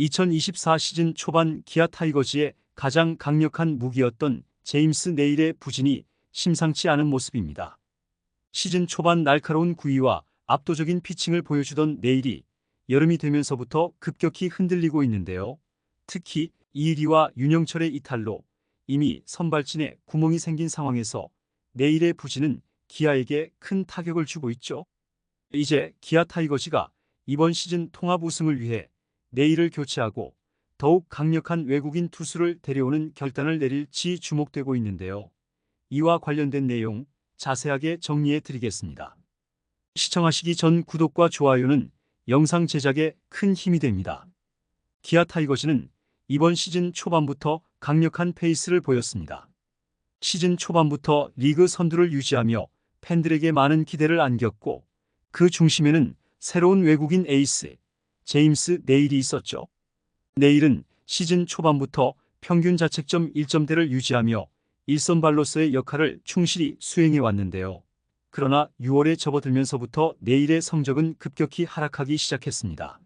2024 시즌 초반 기아 타이거즈의 가장 강력한 무기였던 제임스 네일의 부진이 심상치 않은 모습입니다. 시즌 초반 날카로운 구위와 압도적인 피칭을 보여주던 네일이 여름이 되면서부터 급격히 흔들리고 있는데요. 특히 이일이와 윤영철의 이탈로 이미 선발진에 구멍이 생긴 상황에서 네일의 부진은 기아에게 큰 타격을 주고 있죠. 이제 기아 타이거즈가 이번 시즌 통합 우승을 위해 네일을 교체하고 더욱 강력한 외국인 투수를 데려오는 결단을 내릴지 주목되고 있는데요. 이와 관련된 내용 자세하게 정리해 드리겠습니다. 시청하시기 전 구독과 좋아요는 영상 제작에 큰 힘이 됩니다. 기아 타이거즈는 이번 시즌 초반부터 강력한 페이스를 보였습니다. 시즌 초반부터 리그 선두를 유지하며 팬들에게 많은 기대를 안겼고 그 중심에는 새로운 외국인 에이스 제임스 네일이 있었죠. 네일은 시즌 초반부터 평균 자책점 1점대를 유지하며 일선발로서의 역할을 충실히 수행해 왔는데요. 그러나 6월에 접어들면서부터 네일의 성적은 급격히 하락하기 시작했습니다.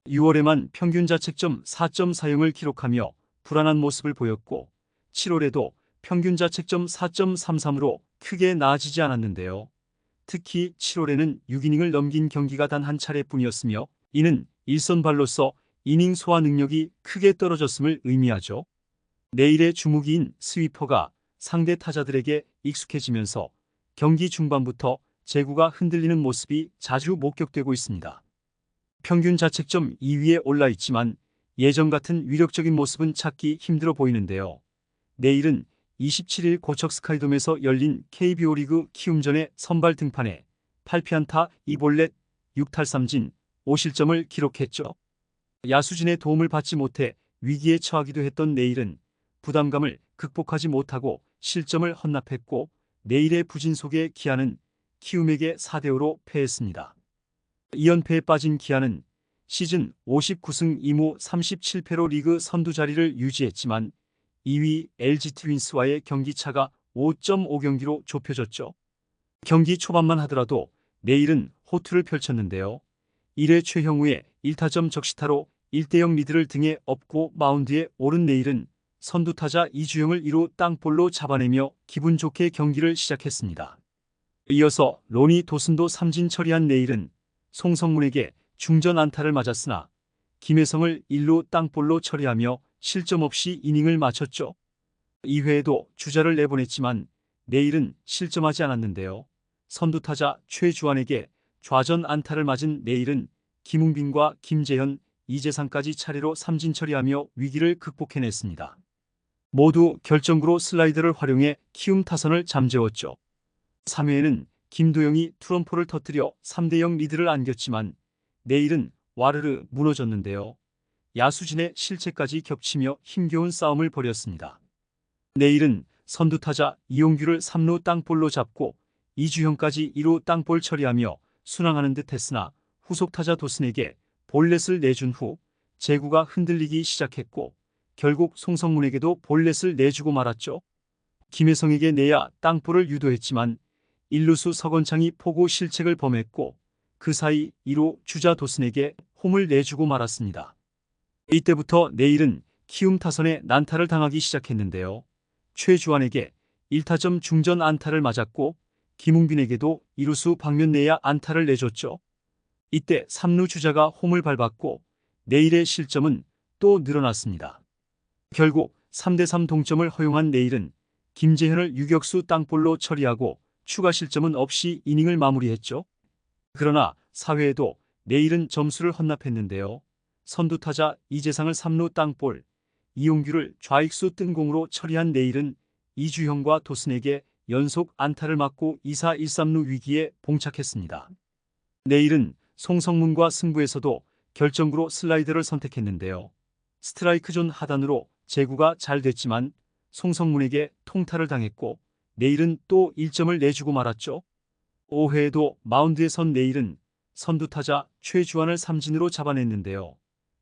6월에만 평균 자책점 4.40을 기록하며 불안한 모습을 보였고 7월에도 평균 자책점 4.33으로 크게 나아지지 않았는데요. 특히 7월에는 6이닝을 넘긴 경기가 단 한 차례뿐이었으며 이는 일선발로서 이닝 소화 능력이 크게 떨어졌음을 의미하죠. 네일의 주무기인 스위퍼가 상대 타자들에게 익숙해지면서 경기 중반부터 제구가 흔들리는 모습이 자주 목격되고 있습니다. 평균 자책점 2위에 올라 있지만 예전 같은 위력적인 모습은 찾기 힘들어 보이는데요. 네일은 27일 고척 스카이돔에서 열린 KBO 리그 키움전의 선발 등판에 8피안타 2볼넷 6탈삼진 5실점을 기록했죠. 야수진의 도움을 받지 못해 위기에 처하기도 했던 네일은 부담감을 극복하지 못하고 실점을 헌납했고 네일의 부진 속에 기아는 키움에게 4대5로 패했습니다. 2연패에 빠진 기아는 시즌 59승 2무 37패로 리그 선두 자리를 유지했지만 2위 LG 트윈스와의 경기차가 5.5경기로 좁혀졌죠. 경기 초반만 하더라도 네일은 호투를 펼쳤는데요. 1회 최형우의 1타점 적시타로 1대0 리드를 등에 업고 마운드에 오른 네일은 선두타자 이주영을 2루 땅볼로 잡아내며 기분 좋게 경기를 시작했습니다. 이어서 로니 도슨도 삼진 처리한 네일은 송성문에게 중전 안타를 맞았으나 김혜성을 1루 땅볼로 처리하며 실점 없이 이닝을 마쳤죠. 2회에도 주자를 내보냈지만 네일은 실점하지 않았는데요. 선두타자 최주환에게 좌전 안타를 맞은 네일은 김웅빈과 김재현, 이재상까지 차례로 삼진 처리하며 위기를 극복해냈습니다. 모두 결정구로 슬라이더를 활용해 키움 타선을 잠재웠죠. 3회에는 김도영이 투런포를 터뜨려 3대0 리드를 안겼지만 네일은 와르르 무너졌는데요. 야수진의 실책까지 겹치며 힘겨운 싸움을 벌였습니다. 네일은 선두타자 이용규를 3루 땅볼로 잡고 이주형까지 2루 땅볼 처리하며 순항하는 듯 했으나 후속타자 도슨에게 볼넷을 내준 후 제구가 흔들리기 시작했고 결국 송성문에게도 볼넷을 내주고 말았죠. 김혜성에게 내야 땅볼을 유도했지만 1루수 서건창이 포구 실책을 범했고 그 사이 2루 주자 도슨에게 홈을 내주고 말았습니다. 이때부터 네일은 키움 타선에 난타를 당하기 시작했는데요. 최주환에게 1타점 중전 안타를 맞았고 김웅빈에게도 2루수 방면 내야 안타를 내줬죠. 이때 3루 주자가 홈을 밟았고 네일의 실점은 또 늘어났습니다. 결국 3대3 동점을 허용한 네일은 김재현을 유격수 땅볼로 처리하고 추가 실점은 없이 이닝을 마무리했죠. 그러나 4회에도 네일은 점수를 헌납했는데요. 선두타자 이재상을 3루 땅볼, 이용규를 좌익수 뜬공으로 처리한 네일은 이주형과 도슨에게 연속 안타를 맞고 2사 1-3루 위기에 봉착했습니다. 네일은 송성문과 승부에서도 결정구로 슬라이더를 선택했는데요. 스트라이크 존 하단으로 제구가 잘 됐지만 송성문에게 통타를 당했고 네일은 또 1점을 내주고 말았죠. 5회에도 마운드에 선 네일은 선두타자 최주환을 삼진으로 잡아냈는데요.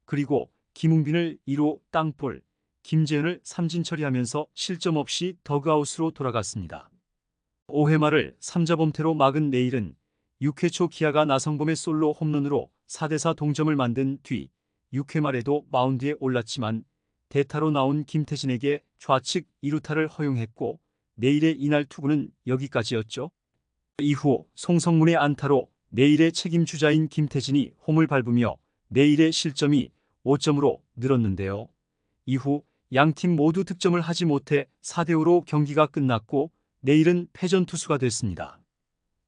그리고 김웅빈을 2루 땅볼, 김재현을 삼진 처리하면서 실점 없이 더그아웃으로 돌아갔습니다. 5회 말을 3자범퇴로 막은 네일은 6회 초 기아가 나성범의 솔로 홈런으로 4대4 동점을 만든 뒤 6회 말에도 마운드에 올랐지만 대타로 나온 김태진에게 좌측 2루타를 허용했고 내일의 이날 투구는 여기까지였죠. 이후 송성문의 안타로 내일의 책임주자인 김태진이 홈을 밟으며 내일의 실점이 5점으로 늘었는데요. 이후 양팀 모두 득점을 하지 못해 4대5로 경기가 끝났고 내일은 패전 투수가 됐습니다.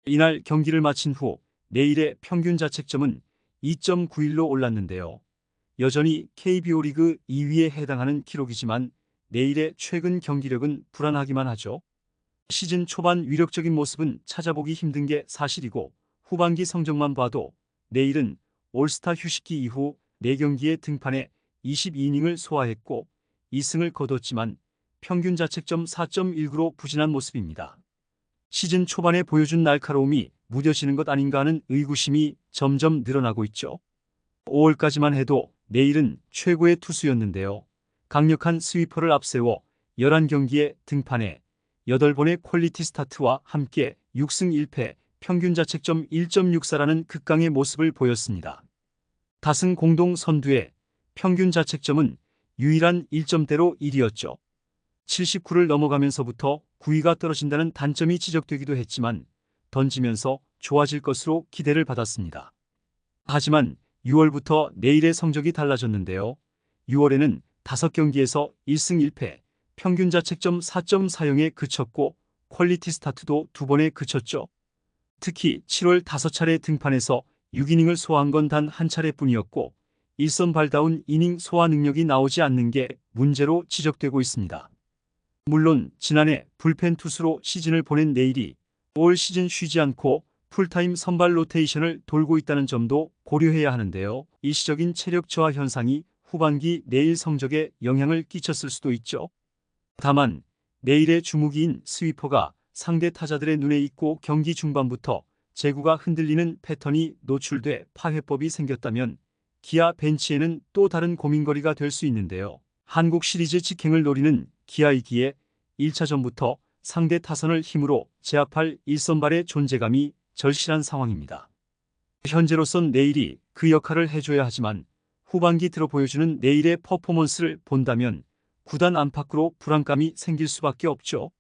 이날 경기를 마친 후 내일의 평균 자책점은 2.91로 올랐는데요. 여전히 KBO 리그 2위에 해당하는 기록이지만 내일의 최근 경기력은 불안하기만 하죠. 시즌 초반 위력적인 모습은 찾아보기 힘든 게 사실이고 후반기 성적만 봐도 내일은 올스타 휴식기 이후 4경기에 등판해 22이닝을 소화했고 2승을 거뒀지만 평균 자책점 4.19로 부진한 모습입니다. 시즌 초반에 보여준 날카로움이 무뎌지는 것 아닌가 하는 의구심이 점점 늘어나고 있죠. 5월까지만 해도 내일은 최고의 투수였는데요. 강력한 스위퍼를 앞세워 11경기에 등판해 8번의 퀄리티 스타트와 함께 6승 1패, 평균 자책점 1.64라는 극강의 모습을 보였습니다. 다승 공동 선두에 평균 자책점은 유일한 1점대로 1위였죠. 79를 넘어가면서부터 9위가 떨어진다는 단점이 지적되기도 했지만 던지면서 좋아질 것으로 기대를 받았습니다. 하지만 6월부터 내일의 성적이 달라졌는데요. 6월에는 5경기에서 1승 1패, 평균 자책점 4.40에 그쳤고 퀄리티 스타트도 2번에 그쳤죠. 특히 7월 5차례 등판해서 6이닝을 소화한 건 단 한 차례뿐이었고 일선발다운 이닝 소화 능력이 나오지 않는 게 문제로 지적되고 있습니다. 물론 지난해 불펜 투수로 시즌을 보낸 내일이 올 시즌 쉬지 않고 풀타임 선발 로테이션을 돌고 있다는 점도 고려해야 하는데요. 일시적인 체력 저하 현상이 후반기 내일 성적에 영향을 끼쳤을 수도 있죠. 다만 내일의 주무기인 스위퍼가 상대 타자들의 눈에 익고 경기 중반부터 제구가 흔들리는 패턴이 노출돼 파회법이 생겼다면 기아 벤치에는 또 다른 고민거리가 될 수 있는데요. 한국 시리즈 직행을 노리는 기아이기에 1차전부터 상대 타선을 힘으로 제압할 일선발의 존재감이 절실한 상황입니다. 현재로선 내일이 그 역할을 해줘야 하지만 후반기 들어 보여주는 내일의 퍼포먼스를 본다면 구단 안팎으로 불안감이 생길 수밖에 없죠.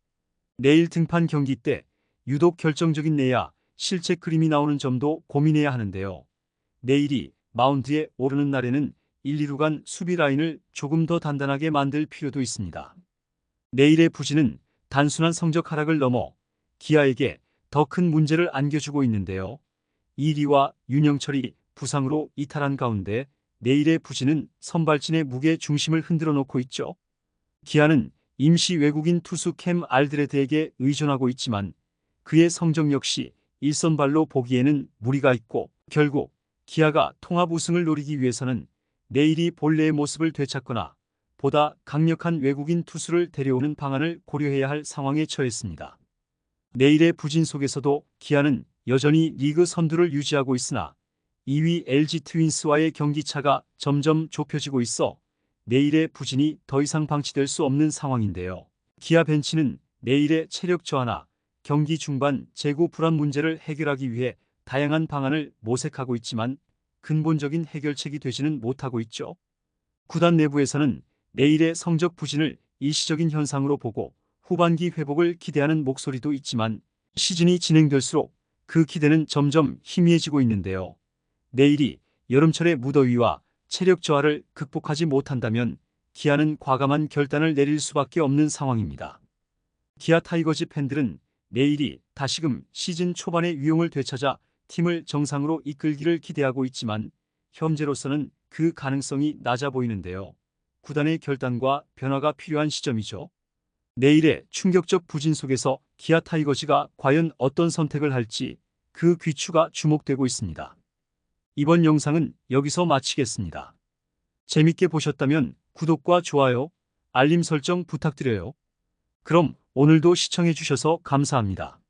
내일 등판 경기 때 유독 결정적인 내야 실책 그림이 나오는 점도 고민해야 하는데요. 내일이 마운드에 오르는 날에는 1, 2루 간 수비 라인을 조금 더 단단하게 만들 필요도 있습니다. 내일의 부진은 단순한 성적 하락을 넘어 기아에게 더 큰 문제를 안겨주고 있는데요. 이리와 윤영철이 부상으로 이탈한 가운데 내일의 부진은 선발진의 무게 중심을 흔들어 놓고 있죠. 기아는 임시 외국인 투수 캠 알드레드에게 의존하고 있지만 그의 성적 역시 일선발로 보기에는 무리가 있고 결국 기아가 통합 우승을 노리기 위해서는 내일이 본래의 모습을 되찾거나 보다 강력한 외국인 투수를 데려오는 방안을 고려해야 할 상황에 처했습니다. 내일의 부진 속에서도 기아는 여전히 리그 선두를 유지하고 있으나 2위 LG 트윈스와의 경기차가 점점 좁혀지고 있어 내일의 부진이 더 이상 방치될 수 없는 상황인데요. 기아 벤치는 내일의 체력 저하나 경기 중반 제구 불안 문제를 해결하기 위해 다양한 방안을 모색하고 있지만 근본적인 해결책이 되지는 못하고 있죠. 구단 내부에서는 내일의 성적 부진을 일시적인 현상으로 보고 후반기 회복을 기대하는 목소리도 있지만 시즌이 진행될수록 그 기대는 점점 희미해지고 있는데요. 내일이 여름철의 무더위와 체력 저하를 극복하지 못한다면 기아는 과감한 결단을 내릴 수밖에 없는 상황입니다. 기아 타이거즈 팬들은 내일이 다시금 시즌 초반의 위용을 되찾아 팀을 정상으로 이끌기를 기대하고 있지만 현재로서는 그 가능성이 낮아 보이는데요. 구단의 결단과 변화가 필요한 시점이죠. 내일의 충격적 부진 속에서 기아 타이거즈가 과연 어떤 선택을 할지 그 귀추가 주목되고 있습니다. 이번 영상은 여기서 마치겠습니다. 재밌게 보셨다면 구독과 좋아요, 알림 설정 부탁드려요. 그럼 오늘도 시청해 주셔서 감사합니다.